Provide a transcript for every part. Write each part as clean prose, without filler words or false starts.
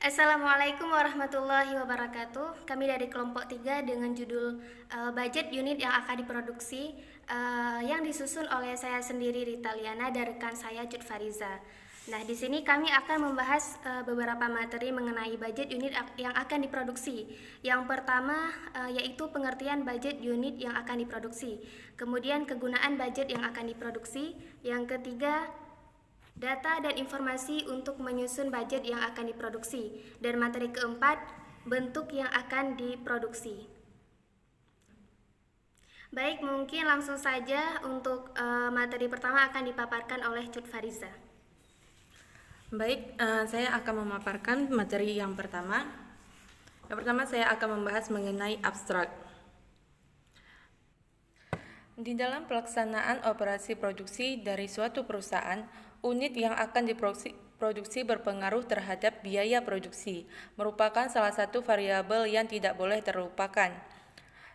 Assalamualaikum warahmatullahi wabarakatuh. Kami dari kelompok 3 dengan judul budget unit yang akan diproduksi yang disusun oleh saya sendiri Rita Liana dan rekan saya Cut Fariza. Nah, di sini kami akan membahas beberapa materi mengenai budget unit yang akan diproduksi. Yang pertama yaitu pengertian budget unit yang akan diproduksi. Kemudian kegunaan budget yang akan diproduksi. Yang ketiga, data dan informasi untuk menyusun budget yang akan diproduksi. Dan materi keempat, bentuk yang akan diproduksi. Baik, mungkin langsung saja untuk materi pertama akan dipaparkan oleh Cut Fariza. Baik, saya akan memaparkan materi yang pertama. Yang pertama saya akan membahas mengenai abstrak. Di dalam pelaksanaan operasi produksi dari suatu perusahaan, unit yang akan diproduksi berpengaruh terhadap biaya produksi, merupakan salah satu variabel yang tidak boleh terlupakan.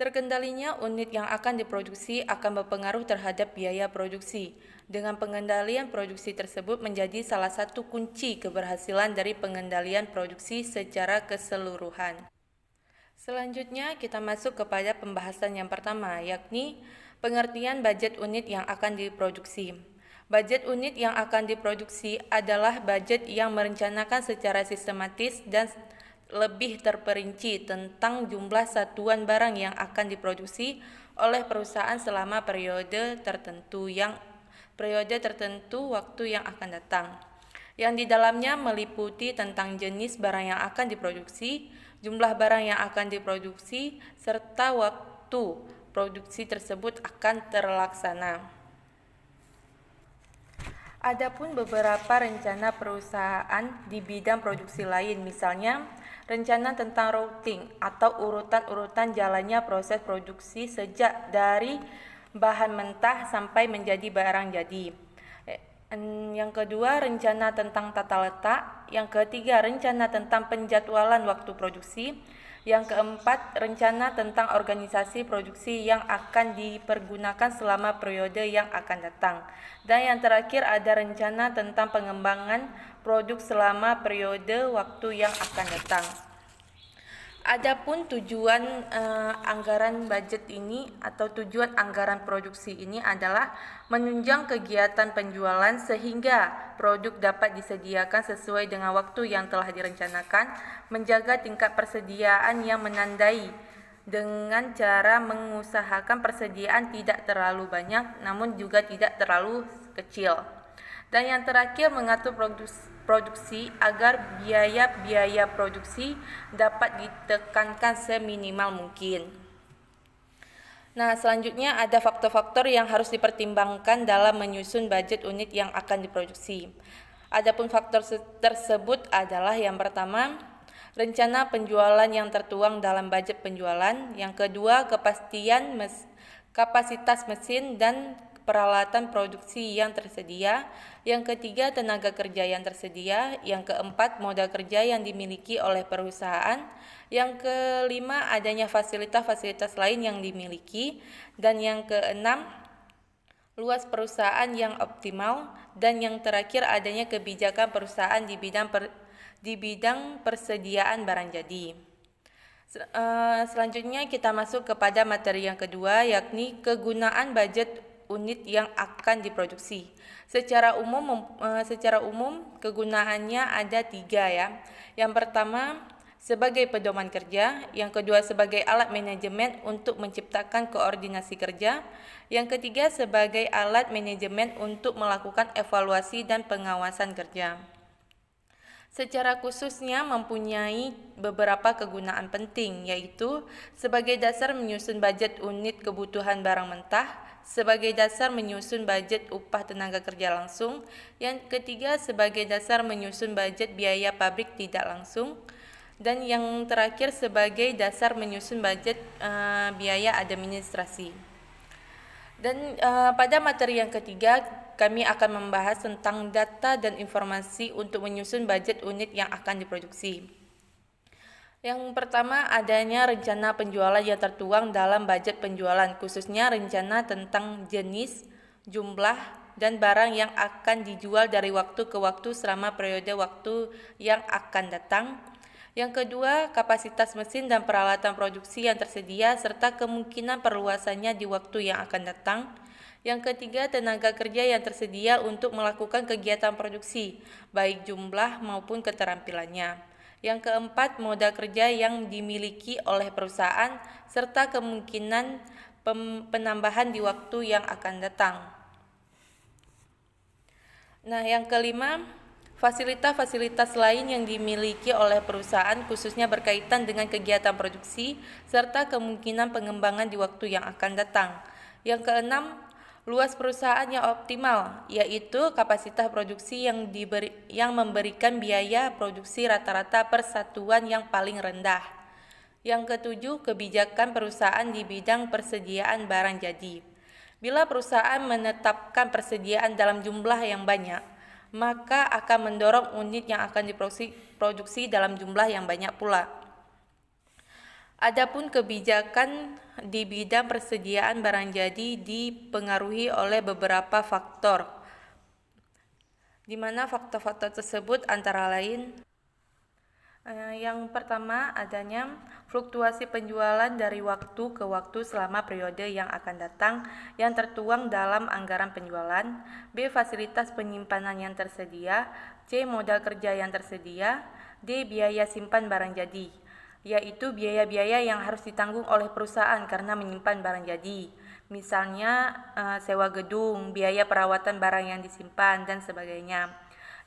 Terkendalinya unit yang akan diproduksi akan berpengaruh terhadap biaya produksi. Dengan pengendalian produksi tersebut menjadi salah satu kunci keberhasilan dari pengendalian produksi secara keseluruhan. Selanjutnya kita masuk kepada pembahasan yang pertama, yakni pengertian budget unit yang akan diproduksi. Budget unit yang akan diproduksi adalah budget yang merencanakan secara sistematis dan lebih terperinci tentang jumlah satuan barang yang akan diproduksi oleh perusahaan selama periode tertentu waktu yang akan datang. Yang di dalamnya meliputi tentang jenis barang yang akan diproduksi, jumlah barang yang akan diproduksi, serta waktu produksi tersebut akan terlaksana. Adapun beberapa rencana perusahaan di bidang produksi lain, misalnya rencana tentang routing atau urutan-urutan jalannya proses produksi sejak dari bahan mentah sampai menjadi barang jadi. Yang kedua, rencana tentang tata letak. Yang ketiga, rencana tentang penjadwalan waktu produksi. Yang keempat, rencana tentang organisasi produksi yang akan dipergunakan selama periode yang akan datang. Dan yang terakhir ada rencana tentang pengembangan produk selama periode waktu yang akan datang. Adapun tujuan anggaran budget ini atau tujuan anggaran produksi ini adalah menunjang kegiatan penjualan sehingga produk dapat disediakan sesuai dengan waktu yang telah direncanakan, menjaga tingkat persediaan yang menandai dengan cara mengusahakan persediaan tidak terlalu banyak namun juga tidak terlalu kecil. Dan yang terakhir mengatur produksi agar biaya produksi dapat ditekankan seminimal mungkin. Nah, selanjutnya ada faktor-faktor yang harus dipertimbangkan dalam menyusun budget unit yang akan diproduksi. Adapun faktor tersebut adalah yang pertama, rencana penjualan yang tertuang dalam budget penjualan. Yang kedua, kapasitas mesin dan peralatan produksi yang tersedia. Yang ketiga, tenaga kerja yang tersedia. Yang keempat, modal kerja yang dimiliki oleh perusahaan. Yang kelima, adanya fasilitas-fasilitas lain yang dimiliki. Dan yang keenam, luas perusahaan yang optimal. Dan yang terakhir, adanya kebijakan perusahaan di bidang persediaan barang jadi. Selanjutnya kita masuk kepada materi yang kedua, yakni kegunaan budget unit yang akan diproduksi. Secara umum kegunaannya ada 3 ya. Yang pertama sebagai pedoman kerja, yang kedua sebagai alat manajemen untuk menciptakan koordinasi kerja, yang ketiga sebagai alat manajemen untuk melakukan evaluasi dan pengawasan kerja. Secara khususnya mempunyai beberapa kegunaan penting, yaitu sebagai dasar menyusun budget unit kebutuhan barang mentah, sebagai dasar menyusun budget upah tenaga kerja langsung, yang ketiga sebagai dasar menyusun budget biaya pabrik tidak langsung, dan yang terakhir sebagai dasar menyusun budget biaya administrasi. Dan pada materi yang ketiga, kami akan membahas tentang data dan informasi untuk menyusun budget unit yang akan diproduksi. Yang pertama, adanya rencana penjualan yang tertuang dalam budget penjualan, khususnya rencana tentang jenis, jumlah, dan barang yang akan dijual dari waktu ke waktu selama periode waktu yang akan datang. Yang kedua, kapasitas mesin dan peralatan produksi yang tersedia serta kemungkinan perluasannya di waktu yang akan datang. Yang ketiga, tenaga kerja yang tersedia untuk melakukan kegiatan produksi, baik jumlah maupun keterampilannya. Yang keempat, modal kerja yang dimiliki oleh perusahaan serta kemungkinan penambahan di waktu yang akan datang. Nah, yang kelima, fasilitas-fasilitas lain yang dimiliki oleh perusahaan khususnya berkaitan dengan kegiatan produksi serta kemungkinan pengembangan di waktu yang akan datang. Yang keenam, luas perusahaan yang optimal, yaitu kapasitas produksi yang memberikan biaya produksi rata-rata per satuan yang paling rendah. Yang ketujuh, kebijakan perusahaan di bidang persediaan barang jadi. Bila perusahaan menetapkan persediaan dalam jumlah yang banyak, maka akan mendorong unit yang akan diproduksi dalam jumlah yang banyak pula. Adapun kebijakan di bidang persediaan barang jadi dipengaruhi oleh beberapa faktor, di mana faktor-faktor tersebut antara lain yang pertama, adanya fluktuasi penjualan dari waktu ke waktu selama periode yang akan datang yang tertuang dalam anggaran penjualan. B. Fasilitas penyimpanan yang tersedia. C. Modal kerja yang tersedia. D. Biaya simpan barang jadi, yaitu biaya-biaya yang harus ditanggung oleh perusahaan karena menyimpan barang jadi. Misalnya sewa gedung, biaya perawatan barang yang disimpan, dan sebagainya.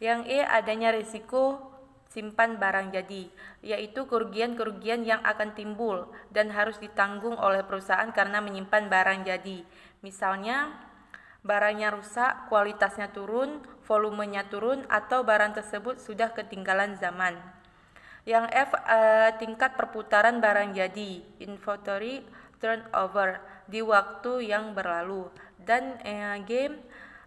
Yang E. Adanya risiko simpan barang jadi, yaitu kerugian-kerugian yang akan timbul dan harus ditanggung oleh perusahaan karena menyimpan barang jadi. Misalnya, barangnya rusak, kualitasnya turun, volumenya turun, atau barang tersebut sudah ketinggalan zaman. Yang F, tingkat perputaran barang jadi, inventory turnover, di waktu yang berlalu. Dan G,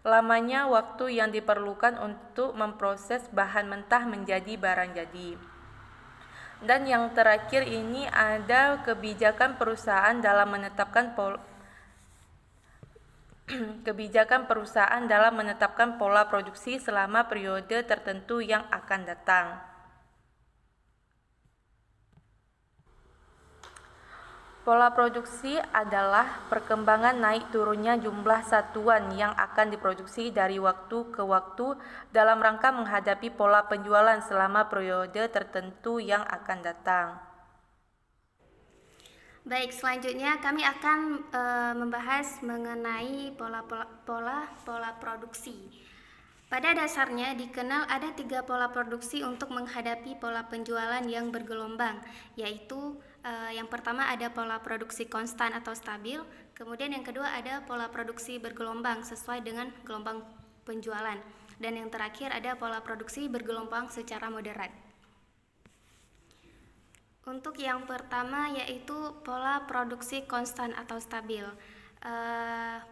lamanya waktu yang diperlukan untuk memproses bahan mentah menjadi barang jadi. Dan yang terakhir ini ada kebijakan perusahaan dalam menetapkan pola produksi selama periode tertentu yang akan datang. Pola produksi adalah perkembangan naik turunnya jumlah satuan yang akan diproduksi dari waktu ke waktu dalam rangka menghadapi pola penjualan selama periode tertentu yang akan datang. Baik, selanjutnya kami akan membahas mengenai pola produksi. Pada dasarnya dikenal ada 3 pola produksi untuk menghadapi pola penjualan yang bergelombang, yaitu yang pertama ada pola produksi konstan atau stabil, kemudian yang kedua ada pola produksi bergelombang sesuai dengan gelombang penjualan, dan yang terakhir ada pola produksi bergelombang secara moderat. Untuk yang pertama yaitu pola produksi konstan atau stabil.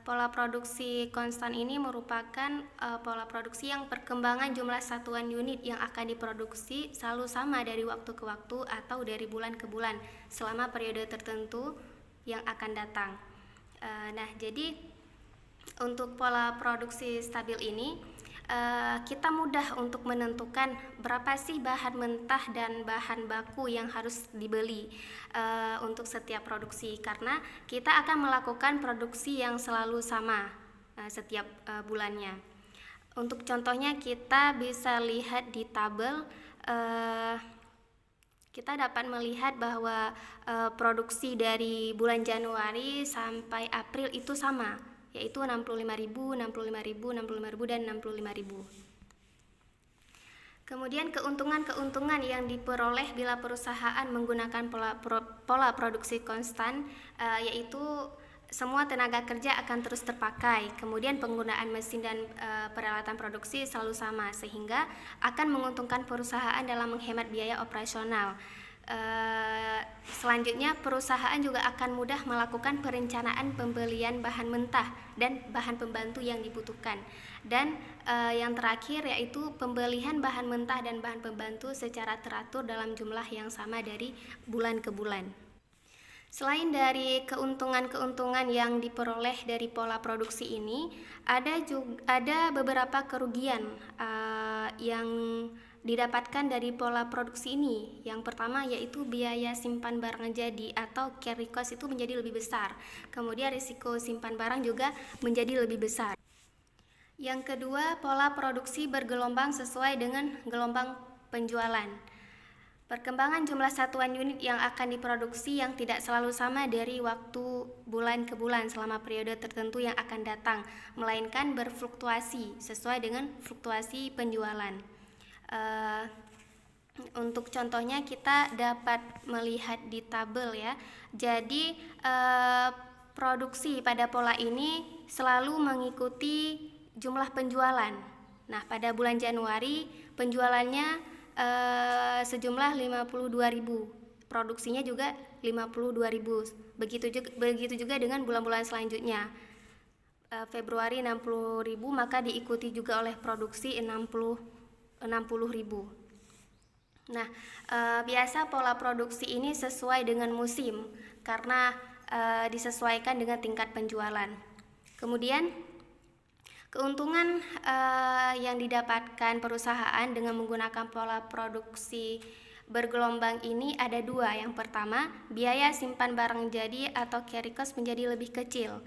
Pola produksi konstan ini merupakan pola produksi yang perkembangan jumlah satuan unit yang akan diproduksi selalu sama dari waktu ke waktu atau dari bulan ke bulan selama periode tertentu yang akan datang. Jadi untuk pola produksi stabil ini kita mudah untuk menentukan berapa sih bahan mentah dan bahan baku yang harus dibeli untuk setiap produksi, karena kita akan melakukan produksi yang selalu sama setiap bulannya. Untuk contohnya kita bisa lihat di tabel, kita dapat melihat bahwa produksi dari bulan Januari sampai April itu sama, yaitu 65.000, 65.000, 65.000, dan 65.000. Kemudian keuntungan yang diperoleh bila perusahaan menggunakan pola produksi konstan, yaitu semua tenaga kerja akan terus terpakai, kemudian penggunaan mesin dan peralatan produksi selalu sama, sehingga akan menguntungkan perusahaan dalam menghemat biaya operasional. Selanjutnya perusahaan juga akan mudah melakukan perencanaan pembelian bahan mentah dan bahan pembantu yang dibutuhkan, dan yang terakhir yaitu pembelian bahan mentah dan bahan pembantu secara teratur dalam jumlah yang sama dari bulan ke bulan. Selain dari keuntungan-keuntungan yang diperoleh dari pola produksi ini, ada beberapa kerugian yang didapatkan dari pola produksi ini. Yang pertama yaitu biaya simpan barang jadi atau carry cost itu menjadi lebih besar. Kemudian risiko simpan barang juga menjadi lebih besar. Yang kedua, pola produksi bergelombang sesuai dengan gelombang penjualan. Perkembangan jumlah satuan unit yang akan diproduksi yang tidak selalu sama dari waktu bulan ke bulan selama periode tertentu yang akan datang, melainkan berfluktuasi sesuai dengan fluktuasi penjualan. Untuk contohnya kita dapat melihat di tabel ya. Jadi produksi pada pola ini selalu mengikuti jumlah penjualan. Nah, pada bulan Januari penjualannya sejumlah 52.000, produksinya juga 52.000. Begitu juga dengan bulan-bulan selanjutnya. Februari 60.000, maka diikuti juga oleh produksi 60.000. Nah, biasa pola produksi ini sesuai dengan musim karena disesuaikan dengan tingkat penjualan. Kemudian keuntungan yang didapatkan perusahaan dengan menggunakan pola produksi bergelombang ini ada dua. Yang pertama, biaya simpan barang jadi atau carry cost menjadi lebih kecil.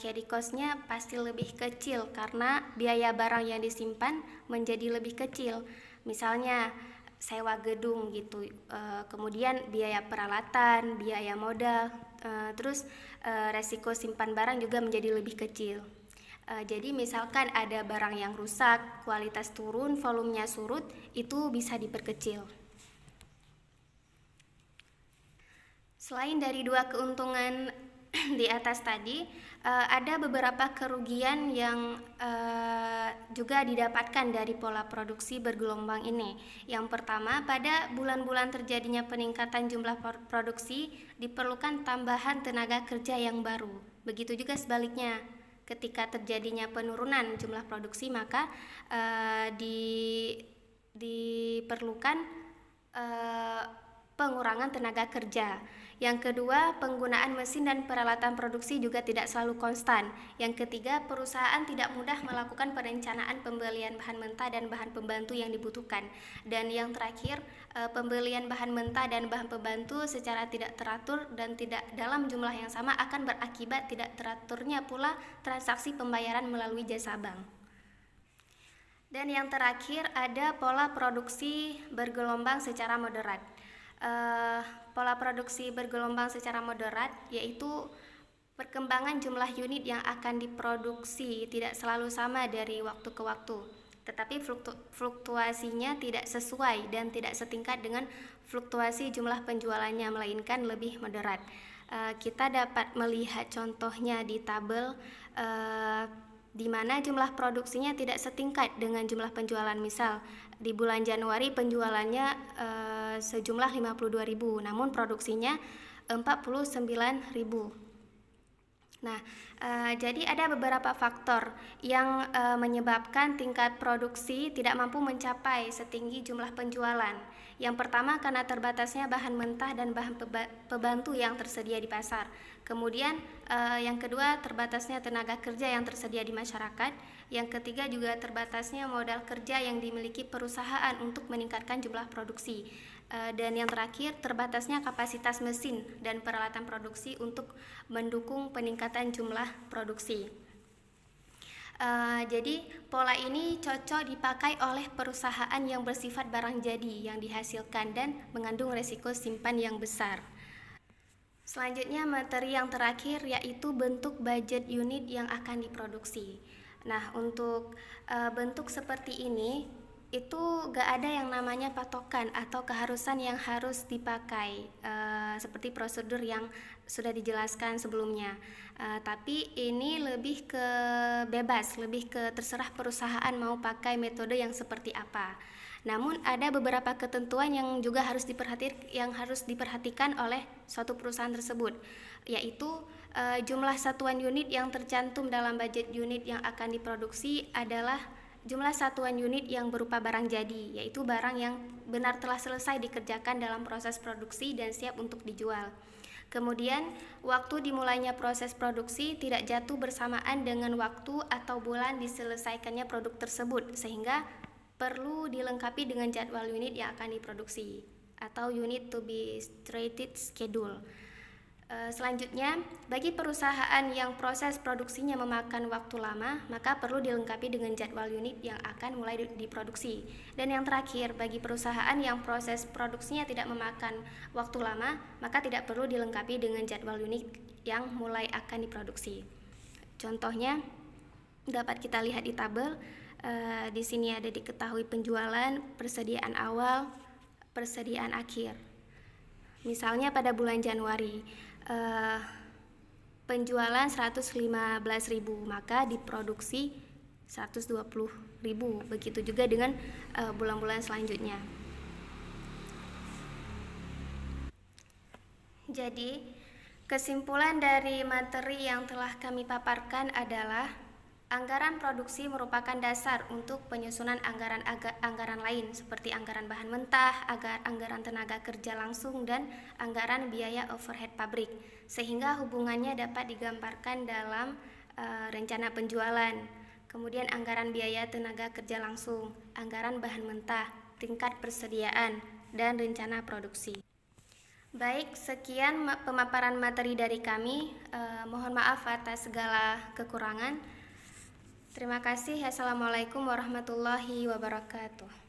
Carry cost-nya pasti lebih kecil karena biaya barang yang disimpan menjadi lebih kecil. Misalnya sewa gedung gitu, kemudian biaya peralatan, biaya modal, terus resiko simpan barang juga menjadi lebih kecil. Jadi misalkan ada barang yang rusak, kualitas turun, volumenya surut, itu bisa diperkecil. Selain dari dua keuntungan di atas tadi, ada beberapa kerugian yang juga didapatkan dari pola produksi bergelombang ini. Yang pertama, pada bulan-bulan terjadinya peningkatan jumlah produksi, diperlukan tambahan tenaga kerja yang baru. Begitu juga sebaliknya. Ketika terjadinya penurunan jumlah produksi, maka diperlukan pengurangan tenaga kerja. Yang kedua, penggunaan mesin dan peralatan produksi juga tidak selalu konstan. Yang ketiga, perusahaan tidak mudah melakukan perencanaan pembelian bahan mentah dan bahan pembantu yang dibutuhkan. Dan yang terakhir, pembelian bahan mentah dan bahan pembantu secara tidak teratur dan tidak dalam jumlah yang sama akan berakibat tidak teraturnya pula transaksi pembayaran melalui jasa bank. Dan yang terakhir, ada pola produksi bergelombang secara moderat. Pola produksi bergelombang secara moderat yaitu perkembangan jumlah unit yang akan diproduksi tidak selalu sama dari waktu ke waktu, tetapi fluktuasinya tidak sesuai dan tidak setingkat dengan fluktuasi jumlah penjualannya, melainkan lebih moderat. Kita dapat melihat contohnya di tabel di mana jumlah produksinya tidak setingkat dengan jumlah penjualan. Misal di bulan Januari penjualannya sejumlah 52.000, namun produksinya 49.000. Nah, jadi ada beberapa faktor yang menyebabkan tingkat produksi tidak mampu mencapai setinggi jumlah penjualan. Yang pertama, karena terbatasnya bahan mentah dan bahan pembantu yang tersedia di pasar. Kemudian yang kedua, terbatasnya tenaga kerja yang tersedia di masyarakat. Yang ketiga juga terbatasnya modal kerja yang dimiliki perusahaan untuk meningkatkan jumlah produksi. Dan yang terakhir, terbatasnya kapasitas mesin dan peralatan produksi untuk mendukung peningkatan jumlah produksi. Jadi pola ini cocok dipakai oleh perusahaan yang bersifat barang jadi yang dihasilkan dan mengandung resiko simpan yang besar. Selanjutnya, materi yang terakhir yaitu bentuk budget unit yang akan diproduksi. Nah, untuk bentuk seperti ini itu gak ada yang namanya patokan atau keharusan yang harus dipakai seperti prosedur yang sudah dijelaskan sebelumnya. Tapi ini lebih ke bebas, lebih ke terserah perusahaan mau pakai metode yang seperti apa. Namun ada beberapa ketentuan yang juga harus diperhatikan oleh suatu perusahaan tersebut, yaitu jumlah satuan unit yang tercantum dalam budget unit yang akan diproduksi adalah jumlah satuan unit yang berupa barang jadi, yaitu barang yang benar telah selesai dikerjakan dalam proses produksi dan siap untuk dijual. Kemudian, waktu dimulainya proses produksi tidak jatuh bersamaan dengan waktu atau bulan diselesaikannya produk tersebut, sehingga perlu dilengkapi dengan jadwal unit yang akan diproduksi atau unit to be started schedule. Selanjutnya, bagi perusahaan yang proses produksinya memakan waktu lama, maka perlu dilengkapi dengan jadwal unit yang akan mulai diproduksi. Dan yang terakhir, bagi perusahaan yang proses produksinya tidak memakan waktu lama, maka tidak perlu dilengkapi dengan jadwal unit yang mulai akan diproduksi. Contohnya dapat kita lihat di tabel. Di sini ada diketahui penjualan, persediaan awal, persediaan akhir. Misalnya pada bulan Januari, penjualan 115.000, maka diproduksi 120.000. Begitu juga dengan bulan-bulan selanjutnya. Jadi, kesimpulan dari materi yang telah kami paparkan adalah anggaran produksi merupakan dasar untuk penyusunan anggaran lain seperti anggaran bahan mentah, anggaran tenaga kerja langsung, dan anggaran biaya overhead pabrik, sehingga hubungannya dapat digambarkan dalam rencana penjualan, kemudian anggaran biaya tenaga kerja langsung, anggaran bahan mentah, tingkat persediaan, dan rencana produksi. Baik, sekian pemaparan materi dari kami. Mohon maaf atas segala kekurangan. Terima kasih. Assalamualaikum warahmatullahi wabarakatuh.